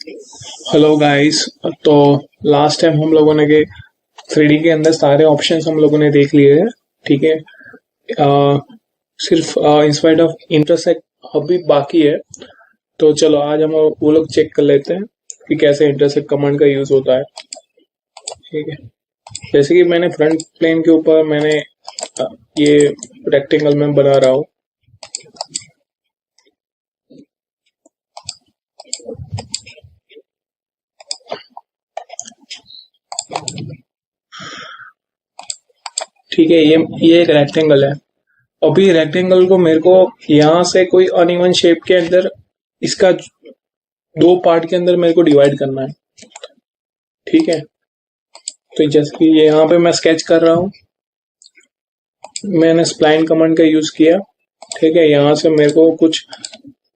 Hello guys. तो last time हम लोगों ने के 3D के अंदर सारे ऑप्शंस हम लोगों ने देख लिए हैं। ठीक है। सिर्फ इंस्पाइट ऑफ इंटरसेक्ट अभी बाकी है। तो चलो आज हम वो लोग चेक कर लेते हैं कि कैसे इंटरसेक्ट कमांड का यूज होता है। ठीक है। जैसे कि मैंने फ्रंट प्लेन के ऊपर मैंने ये रेक्टेंगल में बना रहा हूँ। ठीक है। ये एक रेक्टेंगल है। अभी रेक्टेंगल को मेरे को यहाँ से कोई अनइवन शेप के अंदर इसका दो पार्ट के अंदर मेरे को डिवाइड करना है। ठीक है। तो जैसे कि ये यहाँ पे मैं स्केच कर रहा हूँ, मैंने स्प्लाइन कमांड का यूज किया। ठीक है। यहाँ से मेरे को कुछ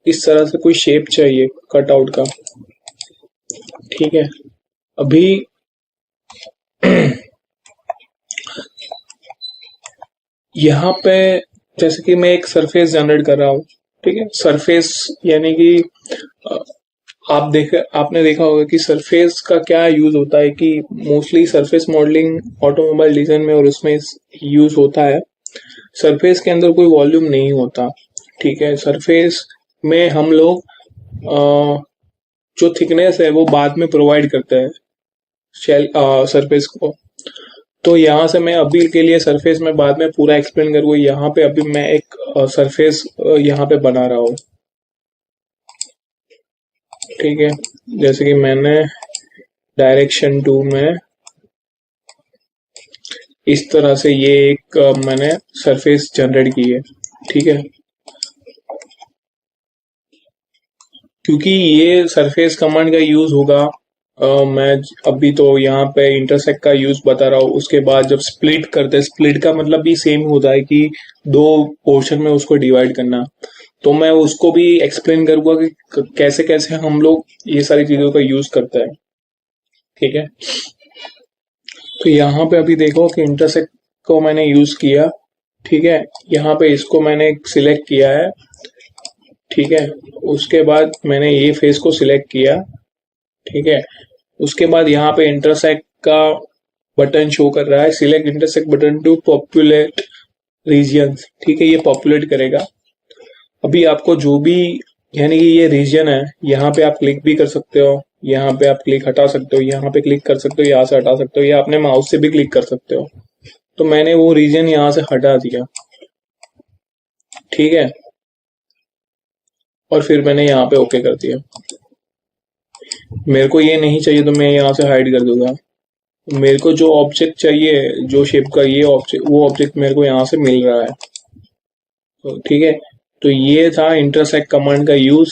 इस तरह से कोई शेप चाहिए कटआउट का। ठीक है। अभी यहाँ पे जैसे कि मैं एक सरफेस जनरेट कर रहा हूँ। ठीक है। सरफेस यानी कि आपने देखा होगा कि सरफेस का क्या यूज होता है कि mostly surface modelling automobile design में और उसमें यूज होता है। सरफेस के अंदर कोई वॉल्यूम नहीं होता। ठीक है। सरफेस में हम लोग जो थिकनेस है वो बाद में प्रोवाइड करते हैं शेल सरफेस को। तो यहाँ से मैं अभी के लिए सरफेस में बाद में पूरा एक्सप्लेन करूंगा। यहाँ पे अभी मैं एक सरफेस यहाँ पे बना रहा हूँ। ठीक है। जैसे कि मैंने डायरेक्शन 2 में इस तरह से ये एक मैंने सरफेस जनरेट की है। ठीक है। क्योंकि ये सरफेस कमांड का यूज होगा, मैं अभी तो यहाँ पे इंटरसेक्ट का यूज बता रहा हूँ। उसके बाद जब स्प्लिट करते हैं, स्प्लिट का मतलब भी सेम होता है कि दो पोर्शन में उसको डिवाइड करना। तो मैं उसको भी एक्सप्लेन करूंगा कि कैसे कैसे हम लोग ये सारी चीजों का यूज करते हैं। ठीक है। तो यहाँ पे अभी देखो कि इंटरसेक्ट को मैंने यूज किया। ठीक है। यहाँ पे इसको मैंने सिलेक्ट किया है। ठीक है। उसके बाद मैंने ये फेस को सिलेक्ट किया। ठीक है। उसके बाद यहाँ पे इंटरसेक्ट का बटन शो कर रहा है, select intersect button to populate region. ठीक है। ये पॉपुलेट करेगा। अभी आपको जो भी यानी कि ये रीजन है, यहाँ पे आप क्लिक भी कर सकते हो, यहाँ पे आप क्लिक हटा सकते हो, यहाँ पे क्लिक कर सकते हो, यहाँ से हटा सकते हो, या अपने माउस से भी क्लिक कर सकते हो। तो मैंने वो रीजन यहाँ से हटा दिया। ठीक है। और फिर मैंने यहाँ पे ओके कर दिया। मेरे को ये नहीं चाहिए तो मैं यहाँ से हाइड कर दूंगा। मेरे को जो ऑब्जेक्ट चाहिए, जो शेप का ये ऑब्जेक्ट, वो ऑब्जेक्ट मेरे को यहाँ से मिल रहा है। तो ठीक है। तो ये था इंटरसेक्ट कमांड का यूज।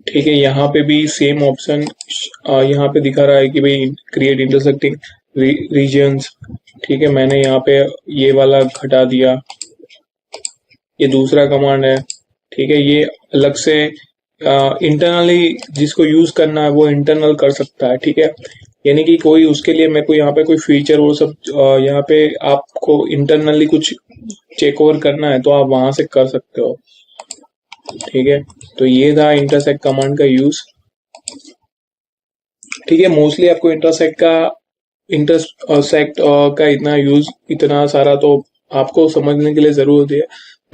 ठीक है। यहाँ पे भी सेम ऑप्शन यहाँ पे दिखा रहा है कि भाई क्रिएट इंटरसेक्टिंग रीजन्स। ठीक है। मैंने यहाँ पे ये वाला हटा दिया। ये दूसरा कमांड है। ठीक है। ये अलग से इंटरनली जिसको यूज करना है वो इंटरनल कर सकता है। ठीक है। यानी कि कोई उसके लिए मेरे को यहाँ पे कोई फीचर वो सब यहाँ पे आपको इंटरनली कुछ चेक ओवर करना है तो आप वहां से कर सकते हो। ठीक है। तो ये था इंटरसेक्ट कमांड का यूज। ठीक है। मोस्टली आपको इंटरसेक्ट का इतना यूज, इतना सारा तो आपको समझने के लिए जरूरत है,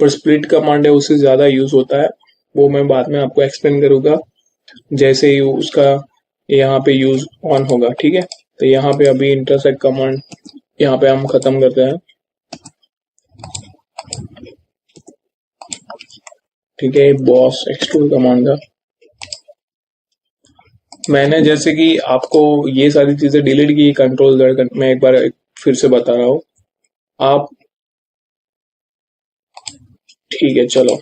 पर स्प्लिट कमांड है उससे ज्यादा यूज होता है। वो मैं बाद में आपको एक्सप्लेन करूंगा जैसे ही उसका यहाँ पे यूज ऑन होगा। ठीक है। तो यहाँ पे अभी इंटरसेक्ट कमांड यहाँ पे हम खत्म करते हैं। ठीक है। बॉस एक्सट्रूड कमांड था। मैंने जैसे कि आपको ये सारी चीजें डिलीट की, कंट्रोल Z, मैं एक बार फिर से बता रहा हूँ आप। ठीक है। चलो,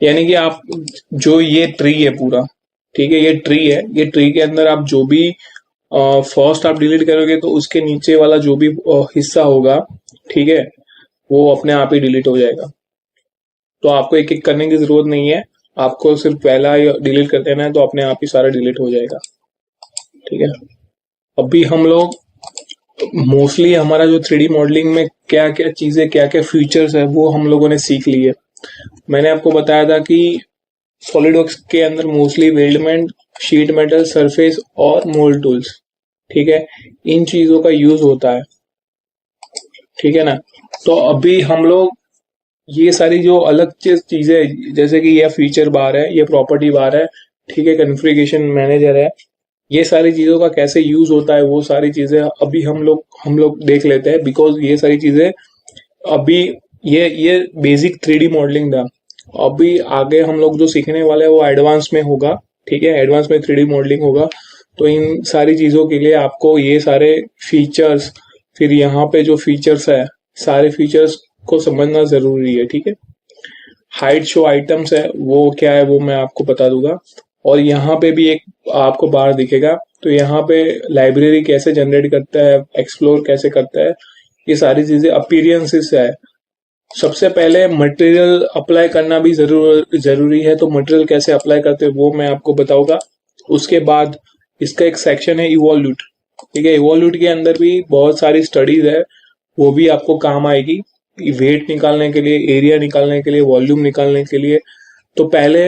यानी कि आप जो ये ट्री है पूरा, ठीक है, ये ट्री है, ये ट्री के अंदर आप जो भी फर्स्ट आप डिलीट करोगे तो उसके नीचे वाला जो भी हिस्सा होगा, ठीक है, वो अपने आप ही डिलीट हो जाएगा। तो आपको एक एक करने की जरूरत नहीं है, आपको सिर्फ पहला डिलीट कर देना है तो अपने आप ही सारा डिलीट हो जाएगा। ठीक है। अभी हम लोग मोस्टली हमारा जो 3D मॉडलिंग में क्या क्या चीजें, क्या क्या फीचर्स है वो हम लोगों ने सीख ली है। मैंने आपको बताया था कि सॉलिडवर्क्स के अंदर mostly weldment, sheet metal, surface और मोल्ड टूल्स, ठीक है, इन चीजों का यूज होता है, ठीक है ना। तो अभी हम लोग ये सारी जो अलग चीजें, जैसे कि ये फीचर बार है, ये प्रॉपर्टी बार है, ठीक है, कॉन्फ़िगरेशन मैनेजर है, ये सारी चीजों का कैसे यूज होता है वो सारी चीजें अभी हम लोग देख लेते हैं, बिकॉज ये सारी चीजें अभी ये बेसिक 3D मॉडलिंग था। अभी आगे हम लोग जो सीखने वाले हैं वो एडवांस में होगा, ठीक है, एडवांस में 3D मॉडलिंग होगा। तो इन सारी चीजों के लिए आपको ये सारे फीचर्स, फिर यहाँ पे जो फीचर्स है, सारे फीचर्स को समझना जरूरी है, ठीक है। हाइड शो आइटम्स है, वो क्या है वो मैं आपको बता दूंगा। और यहाँ पे भी एक आपको बार दिखेगा, तो यहाँ पे लाइब्रेरी कैसे जनरेट करता है, एक्सप्लोर कैसे करता है, ये सारी चीजें अपीरियंसेस है। सबसे पहले मटेरियल अप्लाई करना भी जरूरी है, तो मटेरियल कैसे अप्लाई करते हैं वो मैं आपको बताऊंगा। उसके बाद इसका एक सेक्शन है इवोल्यूट, ठीक है, इवोल्यूट के अंदर भी बहुत सारी स्टडीज है, वो भी आपको काम आएगी, वेट निकालने के लिए, एरिया निकालने के लिए, वॉल्यूम निकालने के लिए। तो पहले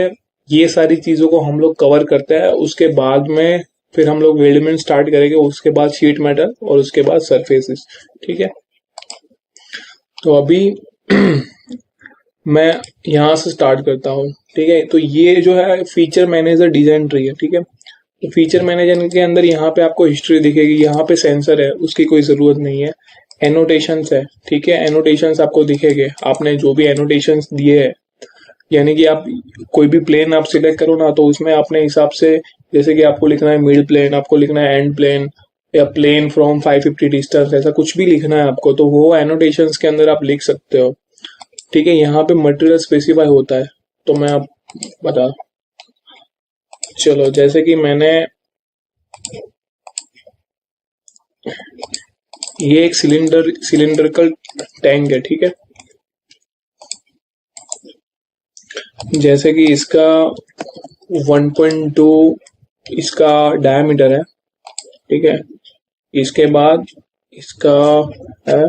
ये सारी चीजों को हम लोग कवर करते हैं, उसके बाद में फिर हम लोग वेल्डमेंट स्टार्ट करेंगे, उसके बाद शीट मेटल और उसके बाद सरफेसेस, ठीक है। तो अभी मैं यहाँ से स्टार्ट करता हूँ, ठीक है। तो ये जो है फीचर मैनेजर डिजाइन ट्री है, ठीक है। तो फीचर मैनेजर के अंदर यहाँ पे आपको हिस्ट्री दिखेगी, यहाँ पे सेंसर है, उसकी कोई जरूरत नहीं है। एनोटेशंस है, ठीक है, एनोटेशंस आपको दिखेंगे, आपने जो भी एनोटेशंस दिए है, यानी कि आप कोई भी प्लेन आप सिलेक्ट करो ना, तो उसमें अपने हिसाब से, जैसे कि आपको लिखना है मिड प्लेन, आपको लिखना है एंड प्लेन, या प्लेन फ्रॉम 550 डिस्टेंस, ऐसा कुछ भी लिखना है आपको, तो वो एनोटेशंस के अंदर आप लिख सकते हो, ठीक है। यहाँ पे मटेरियल स्पेसिफाई होता है, तो मैं आप बता, चलो जैसे कि मैंने ये एक सिलिंड्रिकल टैंक है, ठीक है, जैसे कि इसका 1.2 इसका डायमीटर है, ठीक है। इसके बाद इसका है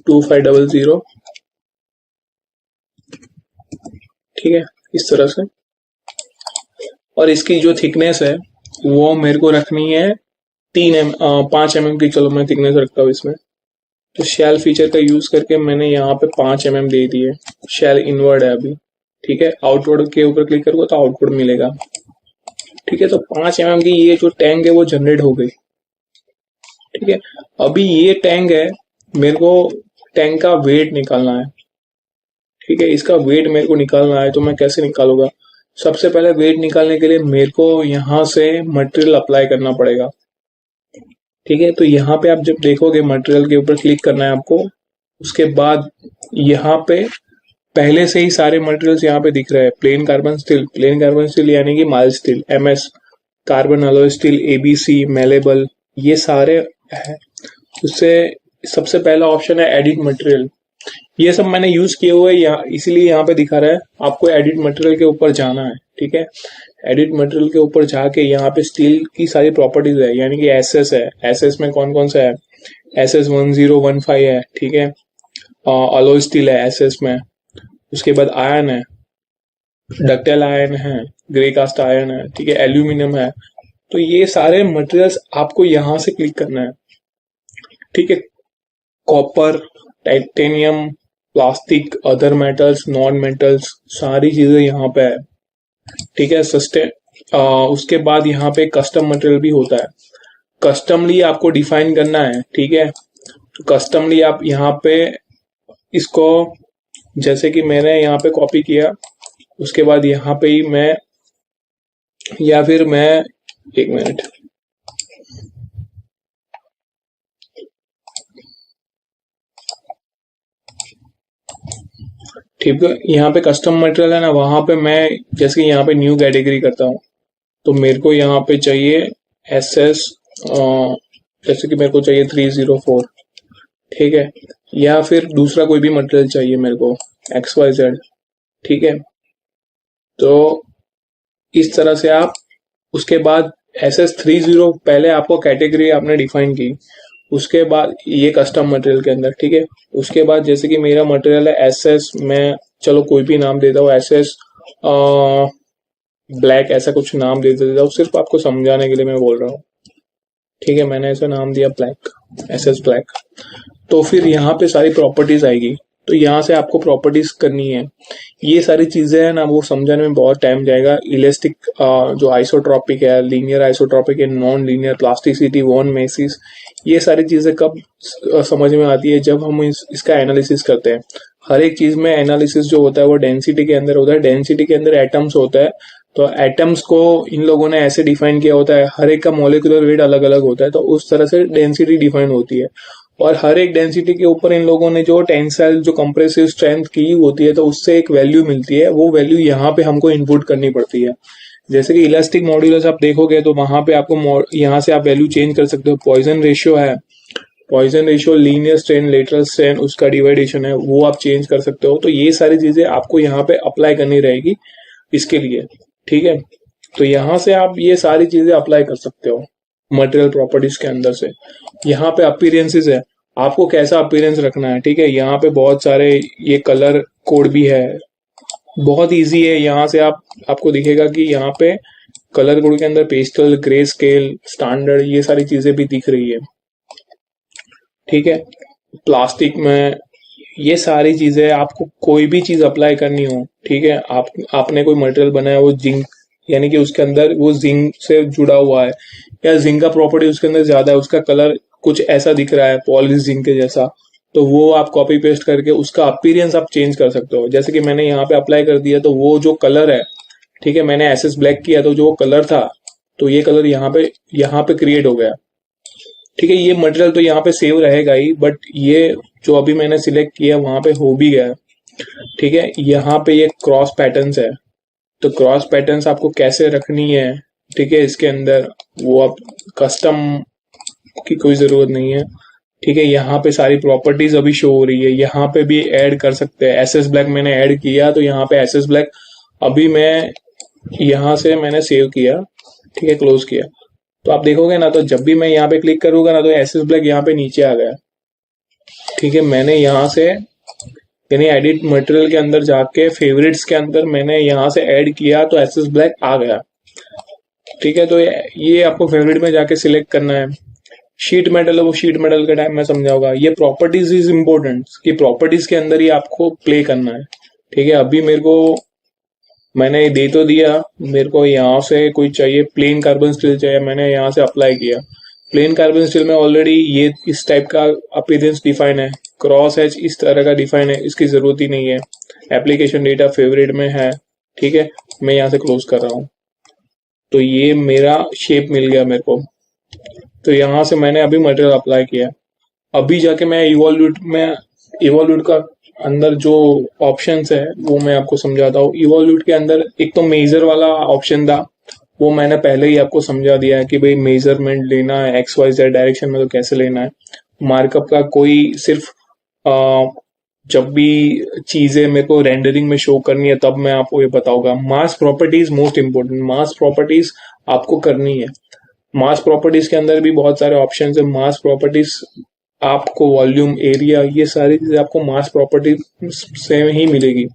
2500, ठीक है, इस तरह से। और इसकी जो थिकनेस है वो मेरे को रखनी है 5 mm की, चलो मैं थिकनेस रखता हूँ इसमें। तो शेल फीचर का यूज करके मैंने यहाँ पे 5 mm दे दिए, शेल इनवर्ड है अभी, ठीक है। आउटवर्ड के ऊपर क्लिक करूंगा तो आउटपुट मिलेगा, ठीक है। तो 5 mm की ये जो टैंक है वो जनरेट हो गई, ठीक है। अभी ये टैंक है, मेरे को टैंक का वेट निकालना है, ठीक है, इसका वेट मेरे को निकालना है। तो मैं कैसे निकालूंगा, सबसे पहले वेट निकालने के लिए मेरे को यहाँ से मटेरियल अप्लाई करना पड़ेगा, ठीक है। तो यहाँ पे आप जब देखोगे मटेरियल के ऊपर क्लिक करना है आपको, उसके बाद यहाँ पे पहले से ही सारे मटेरियल्स यहाँ पे दिख रहे हैं। प्लेन कार्बन स्टील यानी कि mild steel, MS, carbon alloy steel, ABC, malleable, ये सारे है। उससे सबसे पहला ऑप्शन है एडिट मटेरियल, ये सब मैंने यूज किए हुए यहाँ, इसीलिए यहाँ पे दिखा रहा है। आपको एडिट मटेरियल के ऊपर जाना है, ठीक है। एडिट मटेरियल के ऊपर जाके यहाँ पे स्टील की सारी प्रॉपर्टीज है, यानी कि SS है, SS में कौन कौन सा है, SS1015 है, ठीक है। अलॉय स्टील है SS में, उसके बाद आयरन है, डक्टाइल आयरन है, ग्रे कास्ट आयरन है, ठीक है, एल्यूमिनियम है। तो ये सारे मटेरियल्स आपको यहाँ से क्लिक करना है, ठीक है। Copper, titanium, plastic, other metals, non metals, सारी चीजें यहाँ पे है, ठीक है। उसके बाद यहाँ पे कस्टम मटेरियल भी होता है, कस्टमली आपको डिफाइन करना है, ठीक है। तो कस्टमली आप यहाँ पे इसको, जैसे कि मैंने यहाँ पे कॉपी किया, उसके बाद यहाँ पे ही मैं, या फिर मैं, एक मिनट, ठीक है, यहाँ पे कस्टम मटेरियल है ना, वहां पे मैं जैसे कि यहाँ पे न्यू कैटेगरी करता हूँ, तो मेरे को यहाँ पे चाहिए SS, जैसे कि मेरे को चाहिए 304, ठीक है, या फिर दूसरा कोई भी मटेरियल चाहिए मेरे को XYZ, ठीक है। तो इस तरह से आप, उसके बाद SS30, पहले आपको कैटेगरी आपने डिफाइन की, उसके बाद ये कस्टम मटेरियल के अंदर, ठीक है। उसके बाद जैसे कि मेरा मटेरियल है SS, मैं चलो कोई भी नाम देता हूँ, SS ब्लैक ऐसा कुछ नाम दे देता हूँ, सिर्फ आपको समझाने के लिए मैं बोल रहा हूँ। ठीक है, मैंने ऐसा नाम दिया ब्लैक, SS ब्लैक। तो फिर यहाँ पे सारी प्रॉपर्टीज आएगी, तो यहाँ से आपको प्रॉपर्टीज करनी है। ये सारी चीजें हैं ना, वो समझाने में बहुत टाइम जाएगा। इलास्टिक जो आइसोट्रॉपिक है, लीनियर आइसोट्रॉपिक है, नॉन लीनियर, प्लास्टिसिटी, वॉन मेसिस, ये सारी चीजें कब समझ में आती है, जब हम इसका एनालिसिस करते हैं। हर एक चीज में एनालिसिस जो होता है वो डेंसिटी के अंदर होता है। डेंसिटी के अंदर एटम्स होता है, तो एटम्स को इन लोगों ने ऐसे डिफाइन किया होता है, हर एक का मोलिकुलर वेट अलग अलग होता है, तो उस तरह से डेंसिटी डिफाइन होती है। और हर एक डेंसिटी के ऊपर इन लोगों ने जो टेंसाइल, जो कंप्रेसिव स्ट्रेंथ की होती है, तो उससे एक वैल्यू मिलती है। वो वैल्यू यहाँ पे हमको इनपुट करनी पड़ती है। जैसे कि इलास्टिक मॉड्यूलस आप देखोगे तो वहां पे आपको यहाँ से आप वैल्यू चेंज कर सकते हो। पॉइजन रेशियो है, Poisson ratio, linear strain, lateral strain, उसका डिवाइडेशन है, वो आप चेंज कर सकते हो। तो ये सारी चीजें आपको यहाँ पे अप्लाई करनी रहेगी इसके लिए। ठीक है, तो यहाँ से आप ये सारी चीजें अप्लाई कर सकते हो मटेरियल प्रॉपर्टीज के अंदर से। यहाँ पे अपीयरेंसेस है, आपको कैसा अपीयरेंस रखना है। ठीक है, यहाँ पे बहुत सारे ये कलर कोड भी है, बहुत इजी है। यहाँ से आपको दिखेगा कि यहाँ पे कलर कोड के अंदर पेस्टल, ग्रे स्केल, स्टैंडर्ड, ये सारी चीजें भी दिख रही है। ठीक है, प्लास्टिक में ये सारी चीजें, आपको कोई भी चीज अप्लाई करनी हो, ठीक है, आपने कोई मटेरियल बनाया, वो जिंक, यानी कि उसके अंदर वो जिंक से जुड़ा हुआ है, या जिंक का प्रॉपर्टी उसके अंदर ज्यादा है, उसका कलर कुछ ऐसा दिख रहा है पॉलिश जिंक के जैसा, तो वो आप कॉपी पेस्ट करके उसका अपीयरेंस आप चेंज कर सकते हो। जैसे कि मैंने यहाँ पे अप्लाई कर दिया, तो वो जो कलर है, ठीक है, मैंने SS ब्लैक किया, तो जो कलर था, तो ये कलर यहाँ पे क्रिएट हो गया। ठीक है, ये मटेरियल तो यहाँ पे सेव रहेगा ही, बट ये जो अभी मैंने सिलेक्ट किया वहां पे हो भी गया। ठीक है, यहाँ पे ये क्रॉस पैटर्न्स है, तो क्रॉस पैटर्न्स आपको कैसे रखनी है, ठीक है, इसके अंदर वो आप कस्टम की कोई जरूरत नहीं है। ठीक है, यहाँ पे सारी प्रॉपर्टीज अभी शो हो रही है, यहाँ पे भी ऐड कर सकते हैं। SS ब्लैक मैंने ऐड किया, तो यहाँ पे SS ब्लैक अभी मैं यहाँ से मैंने सेव किया, ठीक है, क्लोज किया, तो आप देखोगे ना, तो जब भी मैं यहाँ पे क्लिक करूंगा ना, तो SS ब्लैक यहाँ पे नीचे आ गया। ठीक है, मैंने यहाँ से यानी एडिट मटेरियल के अंदर जाके फेवरेट्स के अंदर मैंने यहाँ से ऐड किया, तो SS ब्लैक आ गया। ठीक है, तो ये आपको फेवरेट में जाके सिलेक्ट करना है। शीट मेटल है, वो शीट मेटल के टाइम में समझाऊंगा। ये प्रॉपर्टीज इज इम्पोर्टेंट, कि प्रॉपर्टीज के अंदर ही आपको प्ले करना है। ठीक है, अभी मेरे को मैंने दे तो दिया, मेरे को यहाँ से कोई चाहिए, प्लेन कार्बन स्टील चाहिए, मैंने यहाँ से अप्लाई किया। प्लेन कार्बन स्टील में ऑलरेडी ये इस टाइप का अपीयरेंस डिफाइन है, क्रॉस एज इस तरह का डिफाइन है, इसकी जरूरत ही नहीं है। एप्लीकेशन डेटा फेवरेट में है। ठीक है, मैं यहाँ से क्लोज कर रहा हूँ, तो ये मेरा शेप मिल गया मेरे को। तो यहाँ से मैंने अभी मटेरियल अप्लाई किया। अभी जाके मैं इवोल्यूट का अंदर जो ऑप्शंस है वो मैं आपको समझाता हूँ। इवोल्यूट के अंदर एक तो मेजर वाला ऑप्शन था, वो मैंने पहले ही आपको समझा दिया है कि भाई मेजरमेंट लेना है XYZ डायरेक्शन में तो कैसे लेना है। मार्कअप का कोई सिर्फ जब भी चीजें मेरे को रेंडरिंग में शो करनी है तब मैं आपको ये बताऊंगा। मास प्रॉपर्टीज मोस्ट इंपोर्टेंट, मास प्रॉपर्टीज आपको करनी है। मास प्रॉपर्टीज के अंदर भी बहुत सारे ऑप्शन है। मास प्रॉपर्टीज आपको वॉल्यूम, एरिया, ये सारी चीजें आपको मास प्रॉपर्टी से ही मिलेगी।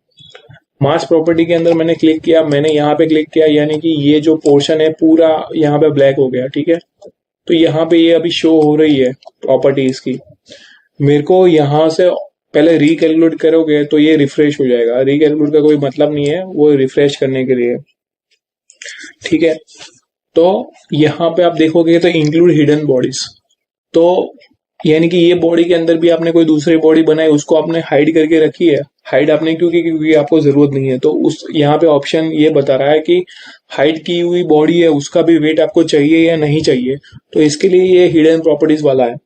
मास प्रॉपर्टी के अंदर मैंने क्लिक किया, मैंने यहाँ पे क्लिक किया, यानी कि ये जो पोर्शन है पूरा यहाँ पे ब्लैक हो गया। ठीक है, तो यहाँ पे ये अभी शो हो रही है प्रॉपर्टीज की। मेरे को यहाँ से पहले रिकैलकुलेट करोगे तो ये रिफ्रेश हो जाएगा। रिकैलकुलेट का कोई मतलब नहीं है, वो रिफ्रेश करने के लिए। ठीक है, तो यहाँ पे आप देखोगे तो इंक्लूड हिडन बॉडीज, तो यानी कि ये बॉडी के अंदर भी आपने कोई दूसरी बॉडी बनाई, उसको आपने हाइड करके रखी है। हाइड आपने क्योंकि आपको जरूरत नहीं है, तो उस यहाँ पे ऑप्शन ये बता रहा है कि हाइड की हुई बॉडी है उसका भी वेट आपको चाहिए या नहीं चाहिए। तो इसके लिए ये हिडन प्रॉपर्टीज वाला है।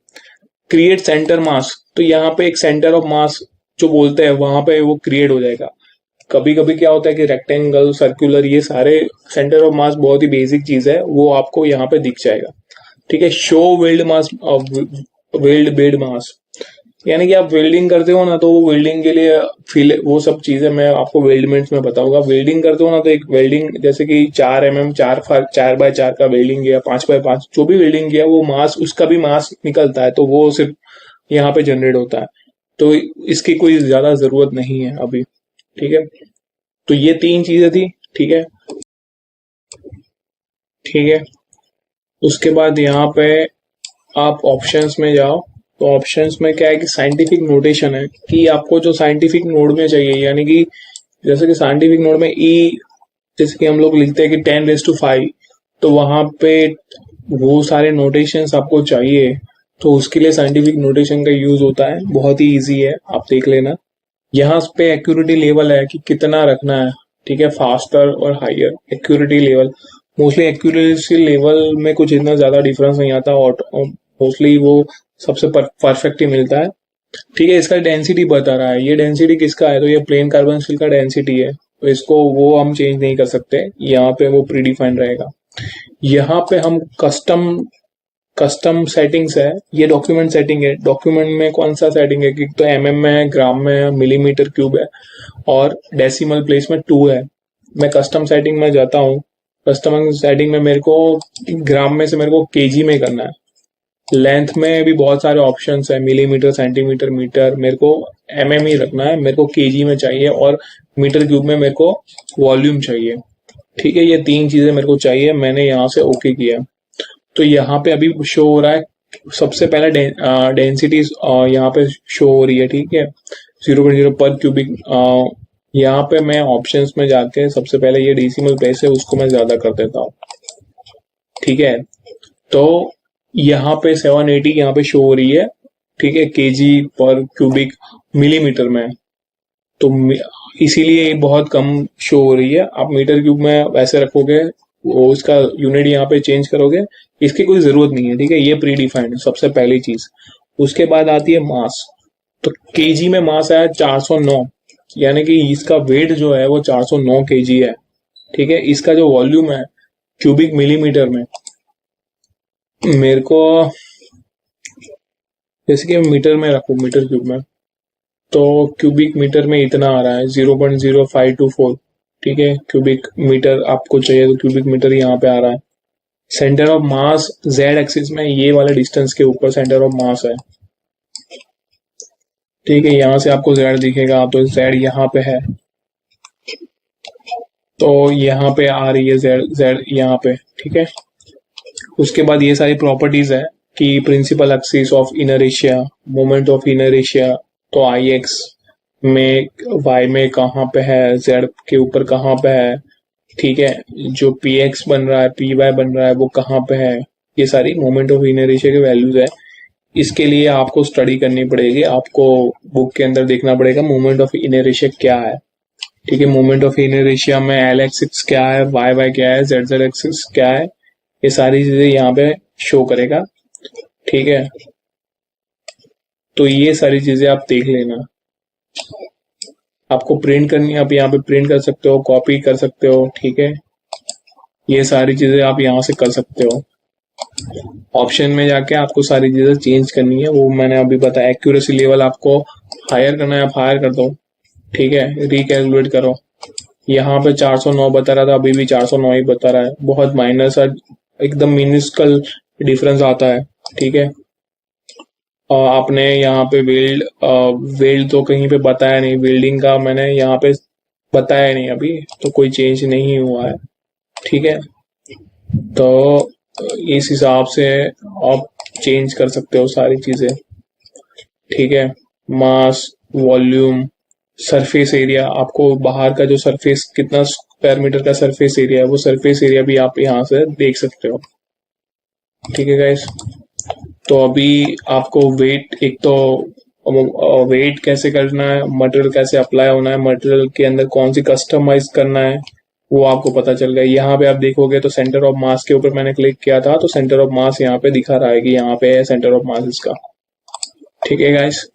क्रिएट सेंटर मास, तो यहाँ पे एक सेंटर ऑफ मास जो बोलते हैं वहां पे वो क्रिएट हो जाएगा। कभी कभी क्या होता है कि रेक्टेंगल, सर्कुलर, ये सारे सेंटर ऑफ मास बहुत ही बेसिक चीज है, वो आपको यहाँ पे दिख जाएगा। ठीक है, शो वेल्ड मास, वेल्ड बेड मास, यानी कि आप वेल्डिंग करते हो ना, तो वो वेल्डिंग के लिए फील, वो सब चीजें मैं आपको वेल्डमेंट्स में बताऊंगा। वेल्डिंग करते हो ना, तो एक वेल्डिंग जैसे कि 4 mm 4x4 का वेल्डिंग किया, 5x5 जो भी वेल्डिंग किया, वो मास, उसका भी मास निकलता है, तो वो सिर्फ यहाँ पे जनरेट होता है। तो इसकी कोई ज्यादा जरूरत नहीं है अभी। ठीक है, तो ये 3 चीजें थी। ठीक है, ठीक है। उसके बाद यहाँ पे आप ऑप्शंस में जाओ, तो ऑप्शंस में क्या है कि साइंटिफिक नोटेशन है कि आपको जो साइंटिफिक नोड में चाहिए, यानी कि जैसे कि साइंटिफिक नोड में ई, जैसे कि हम लोग लिखते हैं कि 10⁵, तो वहां पे वो सारे नोटेशंस आपको चाहिए, तो उसके लिए साइंटिफिक नोटेशन का यूज होता है। बहुत ही इजी है, आप देख लेना। यहाँ पे एक्यूरेटी लेवल है कि कितना रखना है। ठीक है, फास्टर और higher accuracy level. Mostly accuracy level में कुछ इतना ज्यादा डिफरेंस नहीं आता, और मोस्टली वो सबसे परफेक्ट ही मिलता है। ठीक है, इसका डेंसिटी बता रहा है। ये डेंसिटी किसका है, तो ये प्लेन कार्बन स्टील का डेंसिटी है, तो इसको वो हम चेंज नहीं कर सकते, यहाँ पे वो प्री डिफाइंड रहेगा। यहाँ पे हम कस्टम सेटिंग्स है, ये डॉक्यूमेंट सेटिंग है। डॉक्यूमेंट में कौन सा सेटिंग है कि तो एमएम में है, ग्राम में है, मिलीमीटर क्यूब है, और डेसिमल प्लेस में 2 है। मैं कस्टम सेटिंग में जाता हूँ। कस्टम सेटिंग में मेरे को ग्राम में से मेरे को केजी में करना है। लेंथ में भी बहुत सारे ऑप्शंस है, मिलीमीटर, सेंटीमीटर, मीटर। मेरे को एमएम ही रखना है, मेरे को केजी में चाहिए, और मीटर क्यूब में मेरे को वॉल्यूम चाहिए। ठीक है, ये 3 चीजें मेरे को चाहिए। मैंने यहाँ से ओके किया, तो यहाँ पे अभी शो हो रहा है सबसे पहला डेंसिटी यहाँ पे शो हो रही है। ठीक है, 0.0 पर क्यूबिक। यहाँ पे मैं ऑप्शंस में जाके सबसे पहले ये डेसिमल प्लेस है उसको मैं ज्यादा कर देता हूँ। ठीक है, तो यहाँ पे 780 यहाँ पे शो हो रही है। ठीक है, केजी पर क्यूबिक मिलीमीटर में, तो इसीलिए बहुत कम शो हो रही है। आप मीटर क्यूब में वैसे रखोगे, वो उसका यूनिट यहाँ पे चेंज करोगे, इसकी कोई जरूरत नहीं है। ठीक है, ये प्री डिफाइंड है सबसे पहली चीज। उसके बाद आती है मास। तो केजी में मास आया 409, यानी कि इसका वेट जो है वो 409 केजी है। ठीक है, इसका जो वॉल्यूम है क्यूबिक मिलीमीटर में, मेरे को जैसे कि मीटर में रखो, मीटर क्यूब में, तो क्यूबिक मीटर में इतना आ रहा है 0.0524। ठीक है, क्यूबिक मीटर आपको चाहिए तो क्यूबिक मीटर यहाँ पे आ रहा है। Centre of mass Z axis में ये वाले डिस्टेंस के ऊपर सेंटर ऑफ मास है। ठीक है, यहाँ से आपको जेड दिखेगा, तो जेड यहाँ पे है, तो यहाँ पे आ रही है जेड, जेड यहाँ पे। ठीक है, उसके बाद ये सारी प्रॉपर्टीज है कि principal axis of inertia, moment of inertia, तो आई एक्स में, वाई में कहाँ पे है, जेड के ऊपर कहाँ पे है। ठीक है, जो पी एक्स बन रहा है, पी वाई बन रहा है, वो कहाँ पे है। ये सारी मोमेंट ऑफ इनरेशिया के वैल्यूज है। इसके लिए आपको स्टडी करनी पड़ेगी, आपको बुक के अंदर देखना पड़ेगा मोमेंट ऑफ इनरेशिया क्या है। ठीक है, मोमेंट ऑफ इनरेशिया में एल एक्सिस क्या है, वाई वाई क्या है, जेड जेड एक्सिस क्या है, ये सारी चीजें यहाँ पे शो करेगा। ठीक है, तो ये सारी चीजें आप देख लेना। आपको प्रिंट करनी है, आप यहाँ पे प्रिंट कर सकते हो, कॉपी कर सकते हो। ठीक है, ये सारी चीजें आप यहाँ से कर सकते हो। ऑप्शन में जाके आपको सारी चीजें चेंज करनी है, वो मैंने अभी बताया। एक्यूरेसी लेवल आपको हायर करना है, आप हायर कर दो। ठीक है, रिकैलकुलेट करो। यहाँ पे 409 बता रहा था, अभी भी 409 ही बता रहा है। बहुत माइनर सा, एकदम मिनिस्कल डिफरेंस आता है। ठीक है, आपने यहाँ पे वेल्ड तो कहीं पे बताया नहीं, वेल्डिंग का मैंने यहाँ पे बताया नहीं अभी, तो कोई चेंज नहीं हुआ है। ठीक है, तो इस हिसाब से आप चेंज कर सकते हो सारी चीजें। ठीक है, मास, वॉल्यूम, सरफेस एरिया, आपको बाहर का जो सरफेस कितना स्क्वायर मीटर का सरफेस एरिया है, वो सरफेस एरिया भी आप यहाँ से देख सकते हो। ठीक है गाइस, तो अभी आपको वेट, एक तो वेट कैसे करना है, मटेरियल कैसे अप्लाई होना है, मटेरियल के अंदर कौन सी कस्टमाइज करना है, वो आपको पता चल गया। यहाँ पे आप देखोगे तो सेंटर ऑफ मास के ऊपर मैंने क्लिक किया था, तो सेंटर ऑफ मास यहाँ पे दिखा रहा है कि यहाँ पे है सेंटर ऑफ मास इसका। ठीक है गाइस,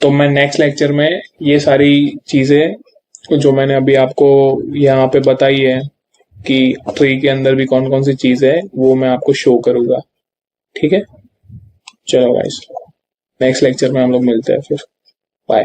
तो मैं नेक्स्ट लेक्चर में ये सारी चीजें जो मैंने अभी आपको यहाँ पे बताई है कि ट्री के अंदर भी कौन कौन सी चीज है, वो मैं आपको शो करूंगा। ठीक है, चलो गाइस, नेक्स्ट लेक्चर में हम लोग मिलते हैं फिर। बाय।